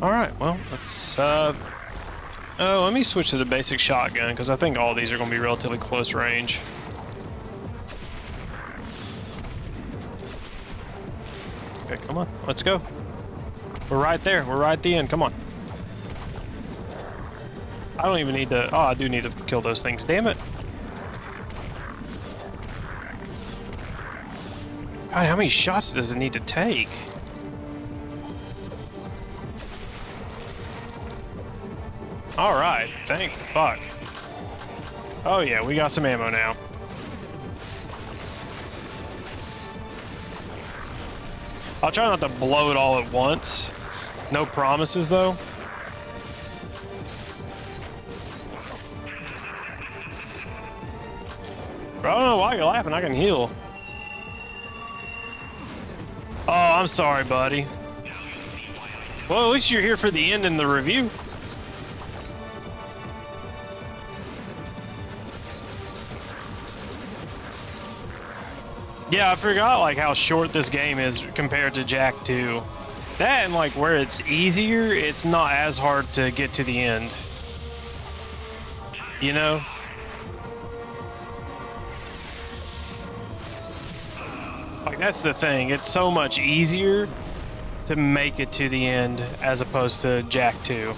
Alright, well, let's, let me switch to the basic shotgun, because I think all these are going to be relatively close range. Okay, come on, let's go. We're right there, we're right at the end, come on. I don't even need to, oh, I do need to kill those things, damn it. God, how many shots does it need to take? Alright, thank fuck. Oh yeah, we got some ammo now. I'll try not to blow it all at once. No promises though. Bro, I don't know why you're laughing, I can heal. Oh, I'm sorry, buddy. Well, at least you're here for the end in the review. Yeah, I forgot like how short this game is compared to Jak 2. That and like where it's easier, it's not as hard to get to the end. You know? Like that's the thing, it's so much easier to make it to the end as opposed to Jak 2.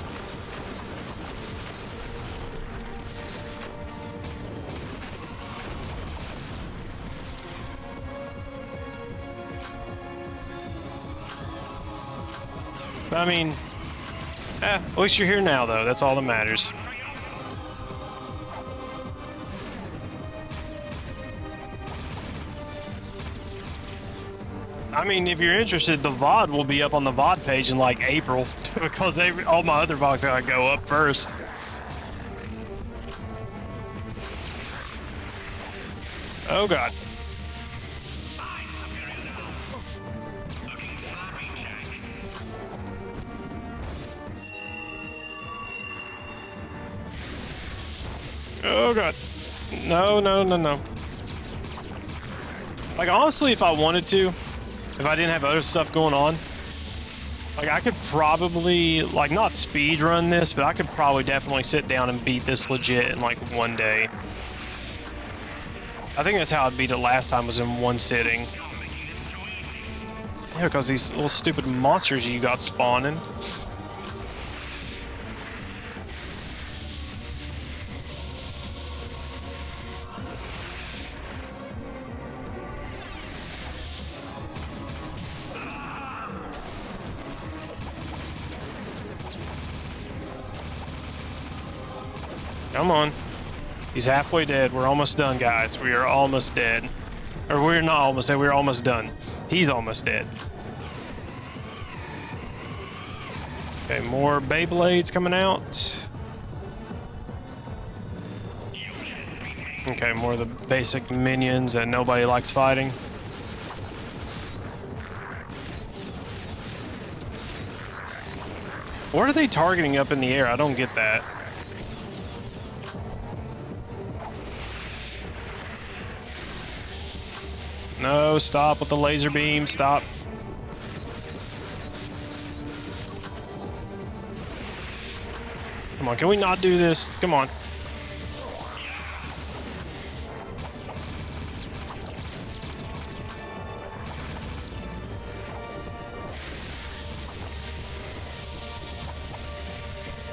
I mean, at least you're here now, though. That's all that matters. I mean, if you're interested, the VOD will be up on the VOD page in like April because all my other VODs gotta go up first. Oh God. Oh God. No, no, no, no. Like honestly, if I wanted to, if I didn't have other stuff going on, like I could probably, like not speed run this, but I could probably definitely sit down and beat this legit in like one day. I think that's how I beat it last time, was in one sitting. Yeah, because these little stupid monsters you got spawning. Come on. He's halfway dead. We're almost done, guys. We are almost dead. Or we're not almost dead. We're almost done. He's almost dead. Okay, more Beyblades coming out. Okay, more of the basic minions that nobody likes fighting. What are they targeting up in the air? I don't get that. No, stop with the laser beam, stop. Come on, can we not do this? Come on.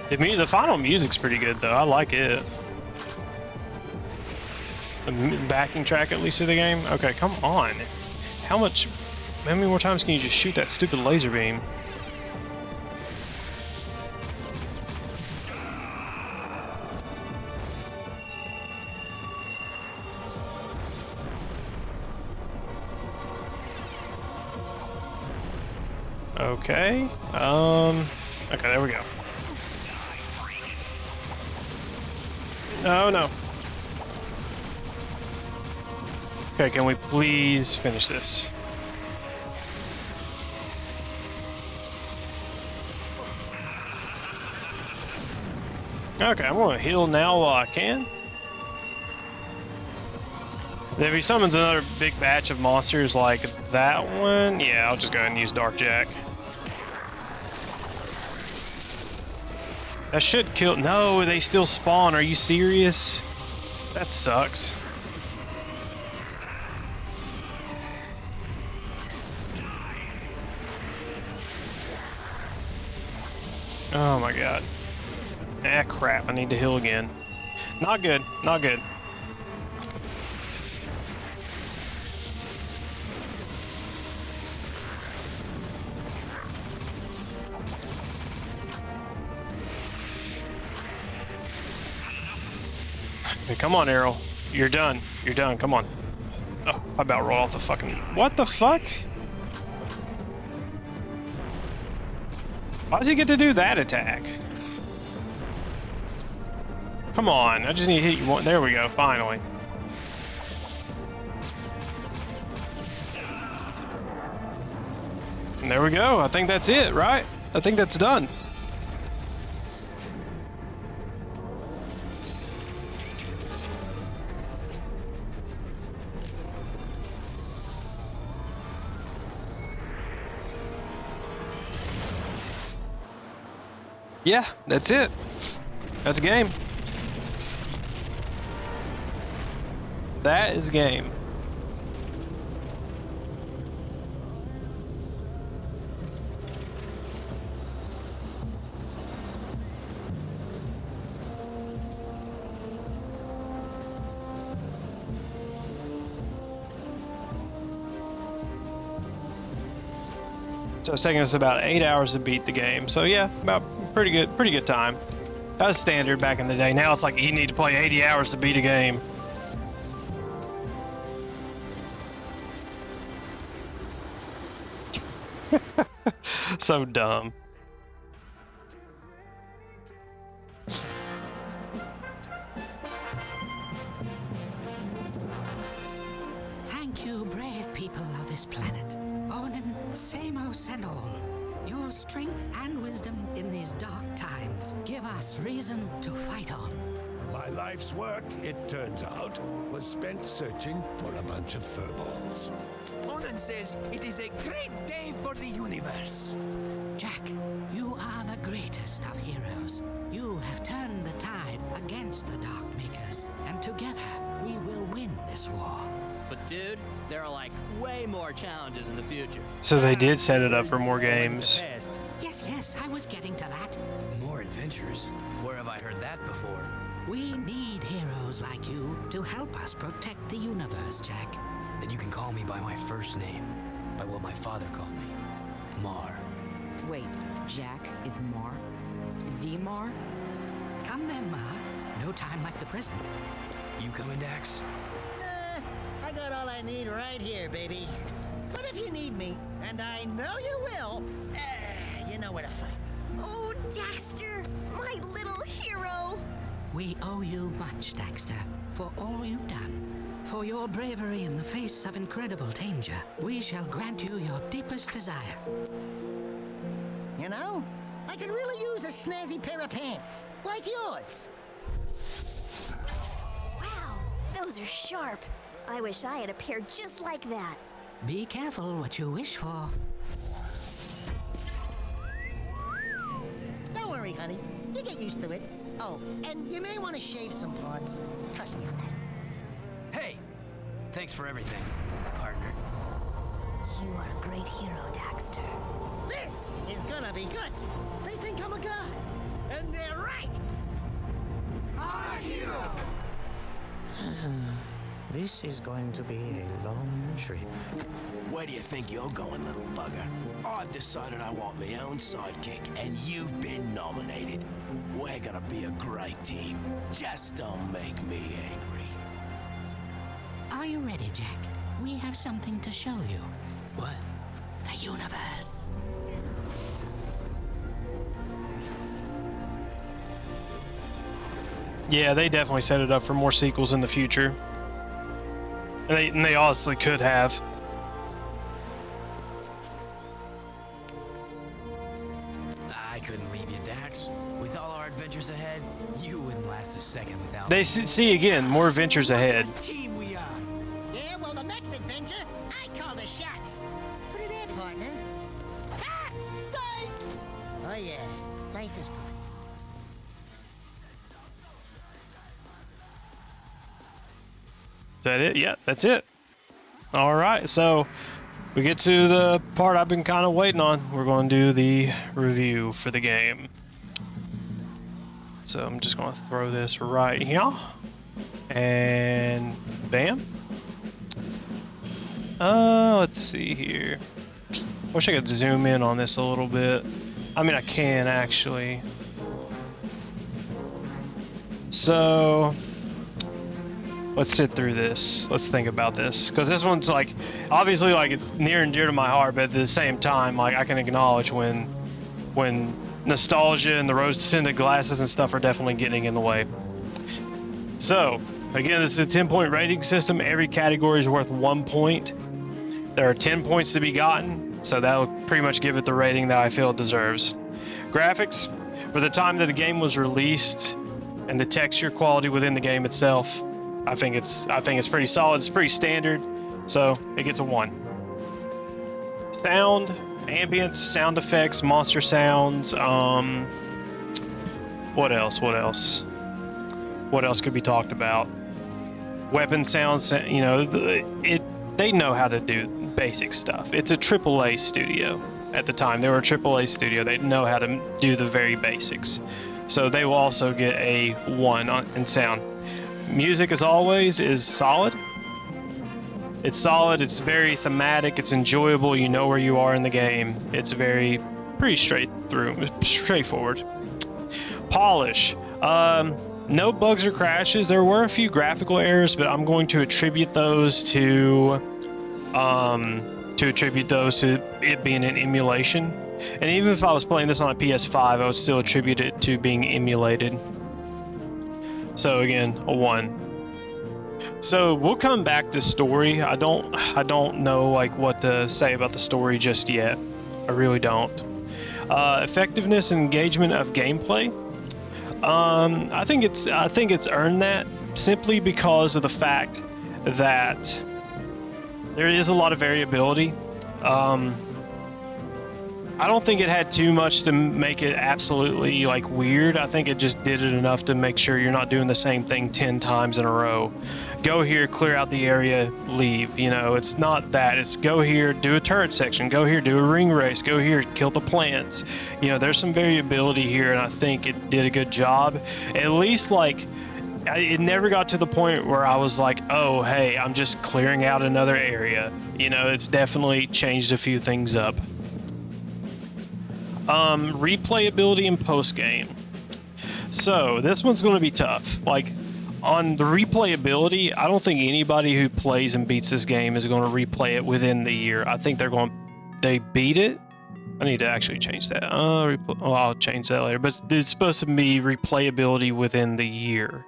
The final music's pretty good though, I like it. The backing track, at least, of the game? Okay, come on. How many more times can you just shoot that stupid laser beam? Okay, okay, there we go. No, no. Okay, can we please finish this? Okay, I'm gonna heal now while I can. If he summons another big batch of monsters like that one, yeah, I'll just go ahead and use Dark Jak. That should kill. No, they still spawn. Are you serious? That sucks. Oh my god. Ah, crap. I need to heal again. Not good. Not good. Hey, come on, Arrow. You're done. You're done. Come on. Oh, I about rolled off the fucking... What the fuck? Why does he get to do that attack? Come on. I just need to hit you one. There we go. Finally. And there we go. I think that's it, right? I think that's done. Yeah, that's it. That's a game. That is a game. So it's taking us about 8 hours to beat the game. So yeah, about pretty good time. That was standard back in the day. Now it's like you need to play 80 hours to beat a game. So dumb. Thank you, brave people of this planet. Onin, Samos, and all. Your strength and wisdom in these dark times give us reason to fight on. My life's work, it turns out, was spent searching for a bunch of furballs. Onan says it is a great day for the universe. Jack, you are the greatest of heroes. You have turned the tide against the Dark Makers, and together we will win this war. But dude, there are like way more challenges in the future. So they did set it up for more games. Yes, I was getting to that. More adventures? Where have I heard that before? We need heroes like you to help us protect the universe, Jack. Then you can call me by my first name, by what my father called me, Mar. Wait, Jack is Mar? The Mar? Come then, Ma. No time like the present. You coming, Dax? I got all I need right here, baby. But if you need me, and I know you will, you know where to find me. Oh, Daxter, my little hero. We owe you much, Daxter, for all you've done. For your bravery in the face of incredible danger, we shall grant you your deepest desire. You know, I could really use a snazzy pair of pants, like yours. Wow, those are sharp. I wish I had a pair just like that. Be careful what you wish for. Don't worry, honey. You get used to it. Oh, and you may want to shave some parts. Trust me on that. Hey! Thanks for everything, partner. You are a great hero, Daxter. This is gonna be good. They think I'm a god. And they're right. Our hero! This is going to be a long trip. Where do you think you're going, little bugger? I've decided I want my own sidekick, and you've been nominated. We're gonna be a great team. Just don't make me angry. Are you ready, Jack? We have something to show you. What? The universe. Yeah, they definitely set it up for more sequels in the future. And they honestly could have. I couldn't leave you, Dax. With all our adventures ahead, you wouldn't last a second without They me. see again, more adventures ahead. What team we are! Yeah, well, the next adventure, I call the shots. Put it in, partner. Ah! Psych! Oh, yeah. Life is good. that it? Yeah, that's it. All right, so we get to the part I've been kind of waiting on. We're going to do the review for the game. So I'm just going to throw this right here. And bam. Let's see here. Wish I could zoom in on this a little bit. I mean, I can actually. So let's sit through this. Let's think about this, because this one's like, obviously, like, it's near and dear to my heart, but at the same time, like, I can acknowledge when nostalgia and the rose-tinted glasses and stuff are definitely getting in the way. So again, this is a 10-point rating system. Every category is worth 1 point. There are 10 points to be gotten, so that'll pretty much give it the rating that I feel it deserves. Graphics, for the time that the game was released, and the texture quality within the game itself, I think it's pretty solid. It's pretty standard, so it gets a 1. Sound, ambience, sound effects, monster sounds. What else? What else could be talked about? Weapon sounds. You know, they know how to do basic stuff. It's a AAA studio. At the time, they were a AAA studio. They know how to do the very basics. So they will also get a 1 in sound. Music, as always, is solid. It's solid. It's very thematic. It's enjoyable. You know where you are in the game. It's pretty straightforward. Polish. No bugs or crashes. There were a few graphical errors, but I'm going to attribute those to it being an emulation. And even if I was playing this on a PS5, I would still attribute it to being emulated. So again, a 1. So we'll come back to story. I don't know like what to say about the story just yet. I really don't. Effectiveness and engagement of gameplay. I think it's earned that simply because of the fact that there is a lot of variability. I don't think it had too much to make it absolutely like weird. I think it just did it enough to make sure you're not doing the same thing 10 times in a row. Go here, clear out the area, leave. You know, it's not that. It's go here, do a turret section. Go here, do a ring race. Go here, kill the plants. You know, there's some variability here, and I think it did a good job. At least, like, it never got to the point where I was like, oh, hey, I'm just clearing out another area. You know, it's definitely changed a few things up. Replayability and post-game. So this one's going to be tough. Like, on the replayability, I don't think anybody who plays and beats this game is going to replay it within the year. I think they beat it. I need to actually change that. I'll change that later. But it's supposed to be replayability within the year.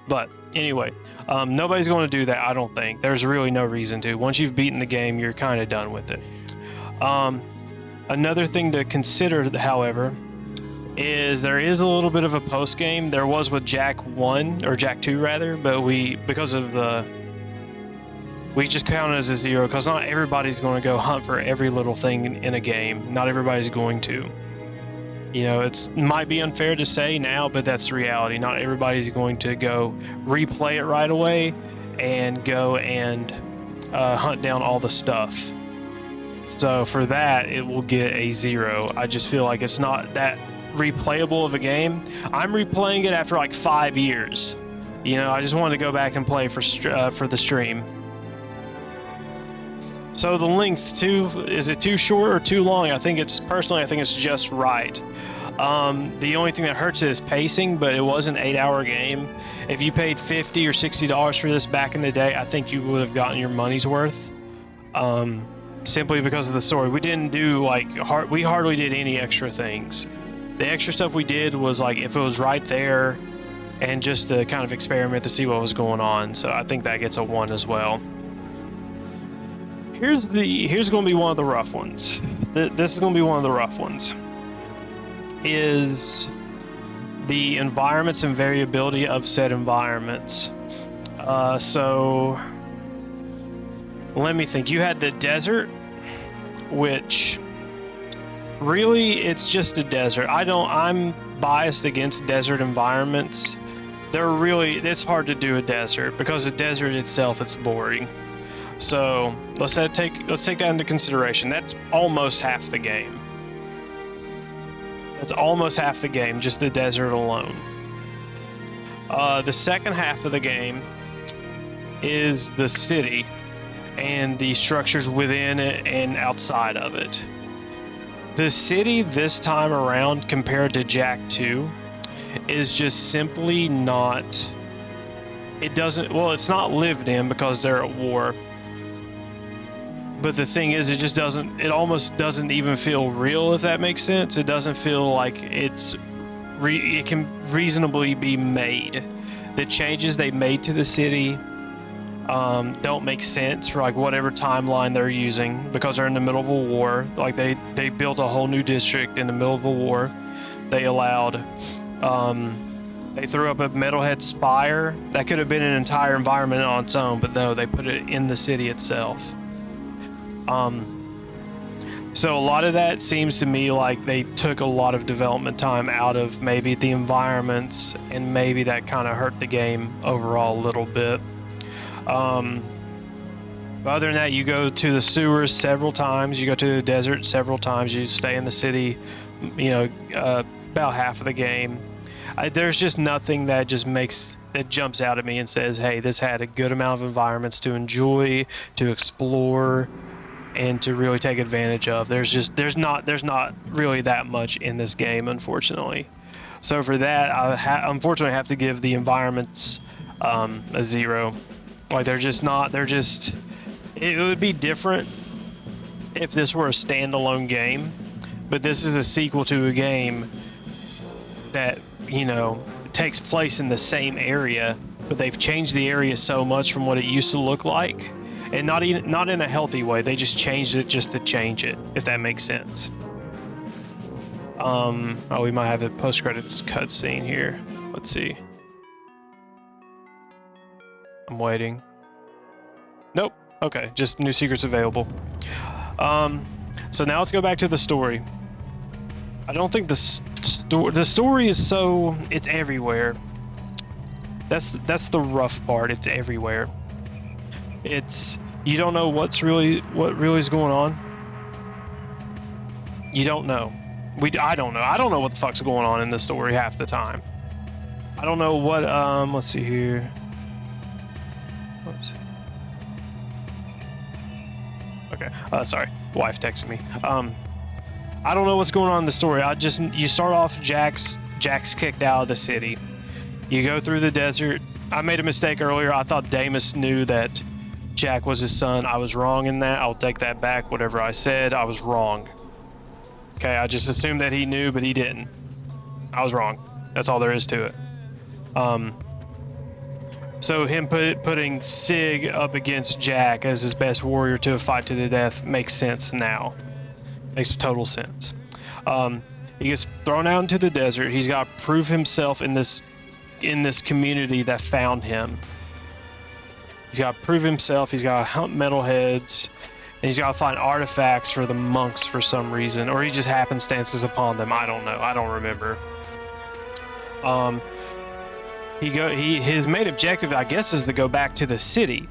But anyway, nobody's going to do that, I don't think. There's really no reason to. Once you've beaten the game, you're kind of done with it. Another thing to consider, however, is there is a little bit of a post game. There was with Jak 1 or Jak 2 rather, but we just count it as a 0 because not everybody's going to go hunt for every little thing in a game. Not everybody's going to. You know, it might be unfair to say now, but that's reality. Not everybody's going to go replay it right away and go and hunt down all the stuff. So for that, it will get a 0. I just feel like it's not that replayable of a game. I'm replaying it after like 5 years. You know, I just wanted to go back and play for the stream. So the length too, is it too short or too long? I think it's just right. The only thing that hurts it is pacing, but it was an 8-hour game. If you paid $50 or $60 for this back in the day, I think you would have gotten your money's worth. Simply because of the story. We didn't do we hardly did any extra things. The extra stuff we did was like if it was right there and just to kind of experiment to see what was going on. So I think that gets a 1 as well. Here's going to be one of the rough ones. This is going to be one of the rough ones. Is the environments and variability of said environments. So let me think. You had the desert, which really it's just a desert. I'm biased against desert environments it's hard to do a desert because the desert itself, it's boring. So let's take that into consideration. That's almost half the game. That's almost half the game, just the desert alone. The second half of the game is the city and the structures within it and outside of it. The city this time around, compared to Jack 2, is just simply not... it's not lived in because they're at war. But the thing is, it almost doesn't even feel real, if that makes sense. It doesn't feel like it can reasonably be made. The changes they made to the city don't make sense for like whatever timeline they're using, because they're in the middle of a war. Like they built a whole new district in the middle of a war. They allowed they threw up a metalhead spire that could have been an entire environment on its own, but no, they put it in the city itself. So a lot of that seems to me like they took a lot of development time out of maybe the environments, and maybe that kind of hurt the game overall a little bit. Other than that, you go to the sewers several times, you go to the desert several times, you stay in the city, about half of the game. There's just nothing that jumps out at me and says, hey, this had a good amount of environments to enjoy, to explore, and to really take advantage of. There's not really that much in this game, unfortunately. So for that, I unfortunately have to give the environments a 0. Like it would be different if this were a standalone game, but this is a sequel to a game that, takes place in the same area, but they've changed the area so much from what it used to look like, and not in a healthy way. They just changed it just to change it, if that makes sense. We might have a post-credits cutscene here. Let's see. I'm waiting. Nope. Okay, just new secrets available. So now let's go back to the story. I don't think the story is it's everywhere. That's the rough part. It's everywhere. You don't know what really is going on. You don't know. I don't know. I don't know what the fuck's going on in the story half the time. I don't know what let's see here. Let's see. Okay. Sorry. Wife texted me. I don't know what's going on in the story. You start off Jack's kicked out of the city. You go through the desert. I made a mistake earlier. I thought Damus knew that Jack was his son. I was wrong in that. I'll take that back. Whatever I said, I was wrong. Okay, I just assumed that he knew, but he didn't. I was wrong. That's all there is to it. So him putting Sig up against Jack as his best warrior to a fight to the death makes sense now. Makes total sense. He gets thrown out into the desert. He's got to prove himself in this community that found him. He's got to prove himself. He's got to hunt metalheads, and he's got to find artifacts for the monks for some reason, or he just happenstances upon them. I don't know. I don't remember. His main objective, I guess, is to go back to the city,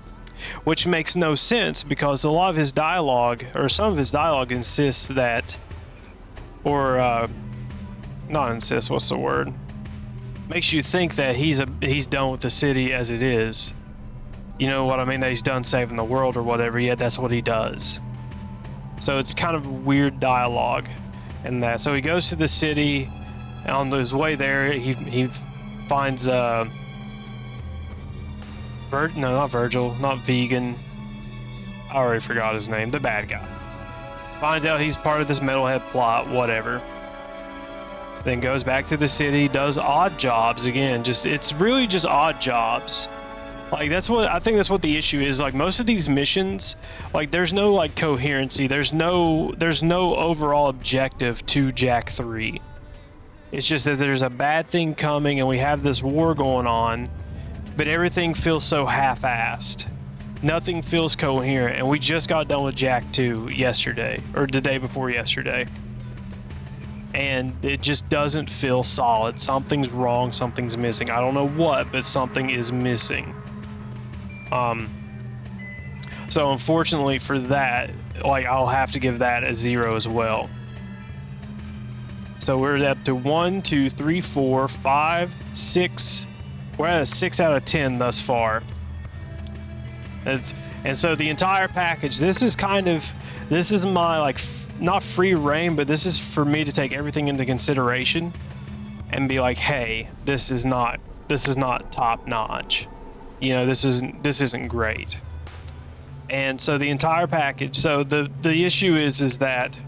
which makes no sense because a lot of his dialogue, or some of his dialogue, insists that, or not insists. What's the word? Makes you think that he's done with the city as it is. You know what I mean? That he's done saving the world or whatever. Yet that's what he does. So it's kind of weird dialogue, and that. So he goes to the city, and on his way there, he finds not Virgil, not Vegan. I already forgot his name. The bad guy. Finds out he's part of this metalhead plot. Whatever. Then goes back to the city, does odd jobs again. It's really just odd jobs. Like I think that's what the issue is. Like most of these missions, like there's no like coherency. There's no overall objective to Jack 3. It's just that there's a bad thing coming and we have this war going on, but everything feels so half-assed. Nothing feels coherent, and we just got done with Jack 2 yesterday, or the day before yesterday. and it just doesn't feel solid. Something's wrong, something's missing. I don't know what, but something is missing. So unfortunately for that, like, I'll have to give that a 0 as well. So we're up to 1, 2, 3, 4, 5, 6. We're at a 6 out of 10 thus far. And so the entire package, this is my, like, not free reign, but this is for me to take everything into consideration and be like, hey, this is not top notch. You know, this isn't great. And so the entire package, so the issue is that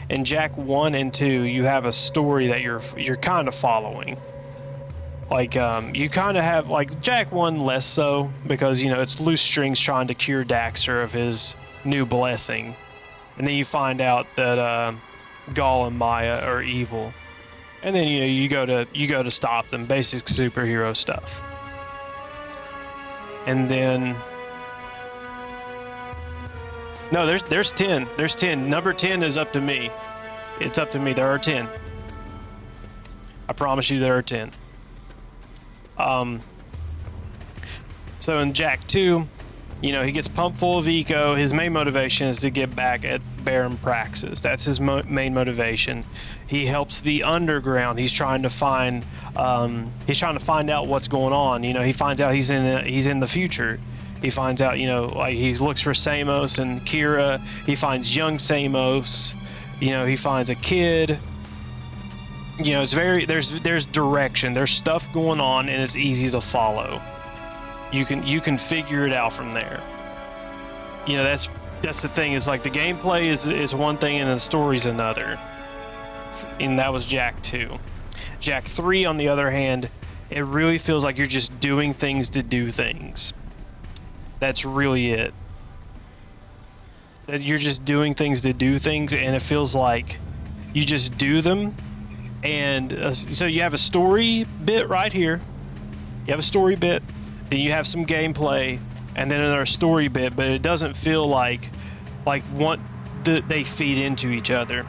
in Jak 1 and 2, you have a story that you're kind of following. Like, you kind of have, like, Jak 1 less so, because, you know, it's loose strings trying to cure Daxter of his new blessing. And then you find out that Gaul and Maya are evil. And then, you know, you go to stop them, basic superhero stuff. And then no, there's 10. There's 10. Number 10 is up to me. It's up to me. There are 10. I promise you there are 10. So in Jak 2, you know, he gets pumped full of eco. His main motivation is to get back at Baron Praxis. That's his main motivation. He helps the underground. He's trying to find out what's going on. You know, he finds out he's in the future. He finds out, you know, like, he looks for Samos and Kira. He finds young Samos. You know, he finds a kid. You know, it's there's direction. There's stuff going on, and it's easy to follow. You can figure it out from there. You know, that's the thing, is like the gameplay is one thing and the story's another. And that was Jak 2. Jak 3, on the other hand, it really feels like you're just doing things to do things. That's really it. That you're just doing things to do things, and it feels like you just do them. And so you have a story bit right here. You have a story bit, then you have some gameplay, and then another story bit. But it doesn't feel like they feed into each other.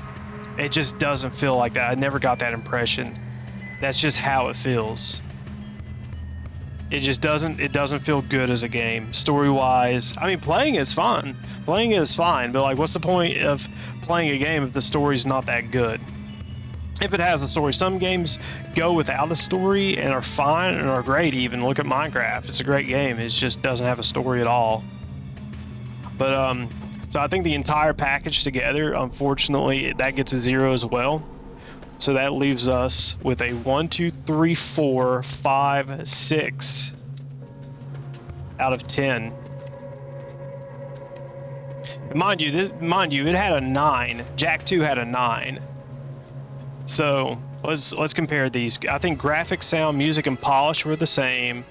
It just doesn't feel like that. I never got that impression. That's just how it feels. It just doesn't feel good as a game, story-wise. I mean, playing is fun. Playing is fine, but, like, what's the point of playing a game if the story's not that good? If it has a story. Some games go without a story and are fine and are great even. Look at Minecraft. It's a great game. It just doesn't have a story at all. But, so I think the entire package together, unfortunately, that gets a 0 as well. So that leaves us with a 1, 2, 3, 4, 5, 6 out of 10. And mind you, it had a 9. Jak 2 had a 9. So let's compare these. I think graphics, sound, music, and polish were the same.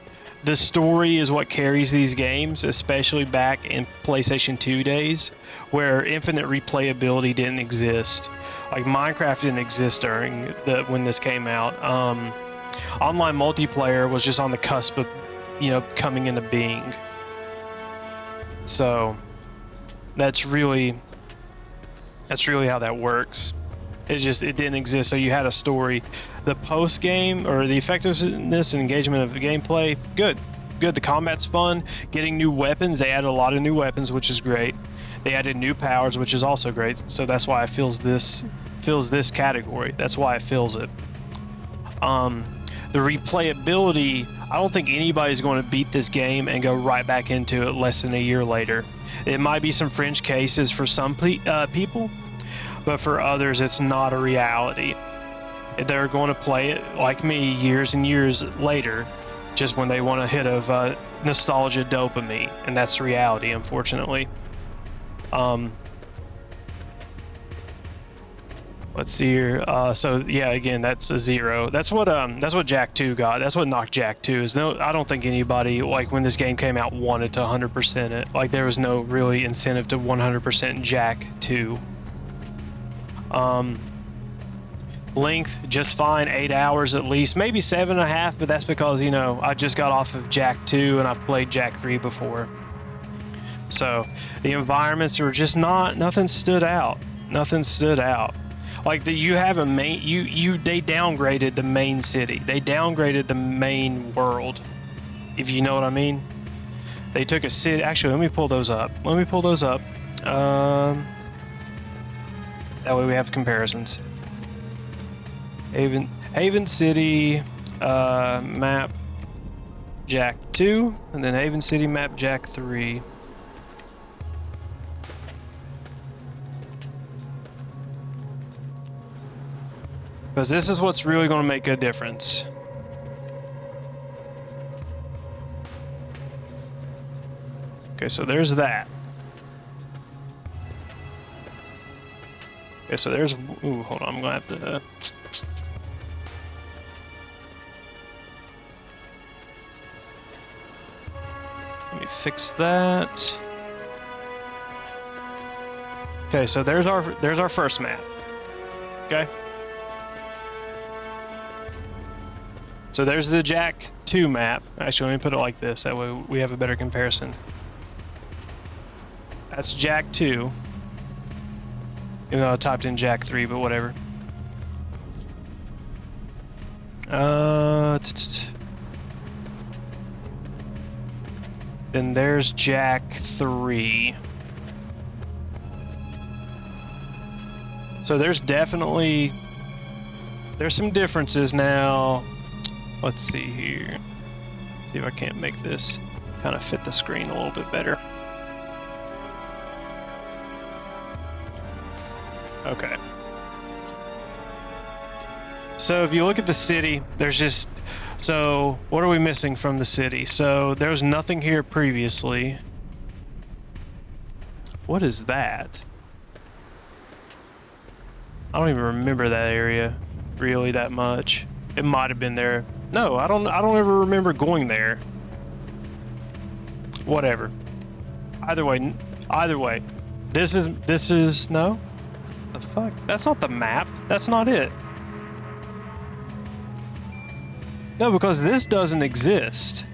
The story is what carries these games, especially back in PlayStation 2 days, where infinite replayability didn't exist. Like, Minecraft didn't exist during when this came out. Online multiplayer was just on the cusp of, you know, coming into being. So that's really how that works. It didn't exist, so you had a story. The post game, or the effectiveness and engagement of the gameplay, good. The combat's fun. Getting new weapons, they added a lot of new weapons, which is great. They added new powers, which is also great. So that's why it fills this category. That's why it fills it. The replayability, I don't think anybody's going to beat this game and go right back into it less than a year later. It might be some fringe cases for some people, but for others, it's not a reality. They're going to play it, like me, years and years later, just when they want a hit of nostalgia dopamine, and that's reality, unfortunately. Let's see here. So yeah, again, that's a 0. That's what Jak 2 got. That's what knocked Jak 2. I don't think anybody, like, when this game came out, wanted to 100% it. Like, there was no really incentive to 100% Jak 2. Length, just fine, 8 hours at least, maybe 7.5, but that's because, you know, I just got off of Jak 2 and I've played Jak 3 before. So the environments were just nothing stood out. like you have a main, they downgraded the main city. They downgraded the main world, if you know what I mean. They took a city. Actually, let me pull those up. Let me pull those up. That way we have comparisons. Haven City map Jack 2, and then Haven City map Jack 3. Because this is what's really going to make a difference. Okay, so there's that. Okay, so there's... Ooh, hold on, I'm going to have to... Let me fix that. Okay, so there's our first map. Okay. So there's the Jack 2 map. Actually, let me put it like this. That way we have a better comparison. That's Jack 2. Even though I typed in Jack 3, but whatever. Then there's Jack 3. So there's definitely... There's some differences now. Let's see here. See if I can't make this kind of fit the screen a little bit better. Okay. So if you look at the city, there's just... So what are we missing from the city? So there was nothing here previously. What is that? I don't even remember that area really that much. It might have been there. No, I don't ever remember going there. Whatever. Either way, this is no. The fuck? That's not the map. That's not it. No, because this doesn't exist.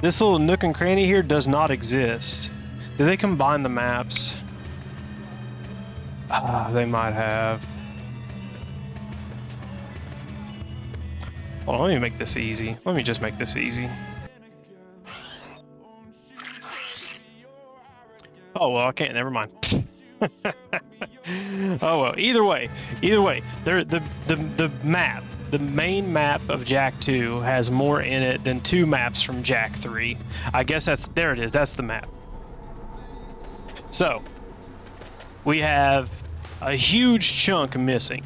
This little nook and cranny here does not exist. Did they combine the maps? They might have. Hold on, let me make this easy. Let me just make this easy. Oh, well, I can't. Never mind. Oh, well. Either way, the map, the main map of Jack 2 has more in it than 2 maps from Jack 3. I guess there it is. That's the map. So, we have a huge chunk missing.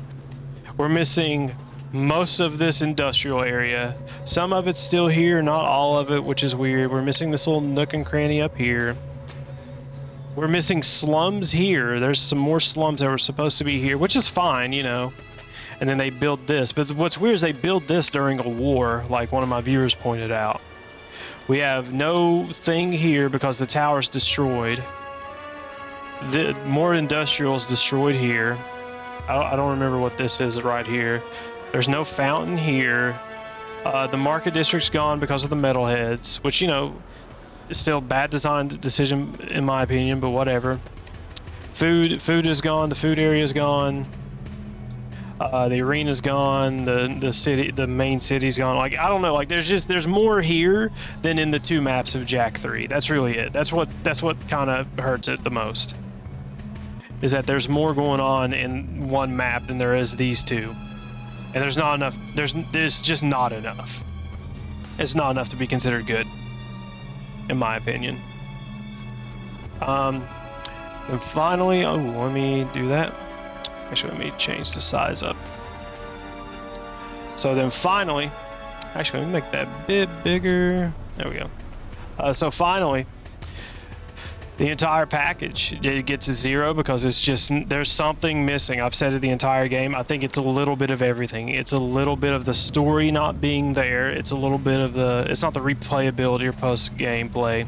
We're missing most of this industrial area. Some of it's still here, not all of it, which is weird. We're missing this little nook and cranny up here. We're missing slums here. There's some more slums that were supposed to be here, which is fine, you know. And then they build this. But what's weird is they build this during a war, like one of my viewers pointed out. We have no thing here because the tower's destroyed. The more industrials destroyed here. I don't remember what this is right here. There's no fountain here. The market district's gone because of the metalheads, which, you know, is still a bad design decision in my opinion, but whatever. Food is gone. The food area's gone. The arena's gone. The main city's gone. Like, I don't know. Like, there's more here than in the 2 maps of Jack 3. That's really it. That's what kind of hurts it the most. Is that there's more going on in one map than there is these 2. And there's not enough. There's just not enough. It's not enough to be considered good, in my opinion. And finally, oh, let me do that. Actually, let me change the size up. So then finally, actually, let me make that a bit bigger. There we go. So finally, the entire package, it gets a 0 because it's just, there's something missing. I've said it the entire game. I think it's a little bit of everything. It's a little bit of the story not being there. It's a little bit of it's not the replayability or post gameplay.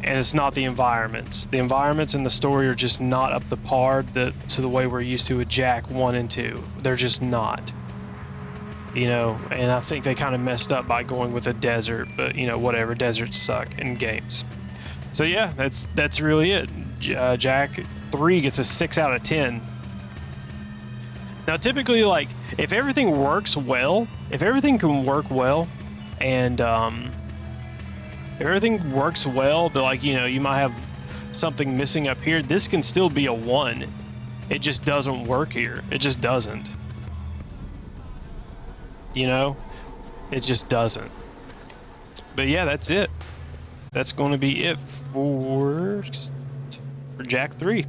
And it's not the environments. The environments and the story are just not up to par to the way we're used to with Jack 1 and 2. They're just not. You know, and I think they kind of messed up by going with a desert, but you know, whatever, deserts suck in games. So yeah, that's really it. Jack 3 gets a 6 out of 10. Now, typically, like, if everything works well, if everything can work well, and if everything works well, but, like, you know, you might have something missing up here, this can still be a 1. It just doesn't work here. It just doesn't. You know? It just doesn't. But yeah, that's it. That's going to be it for Jack 3.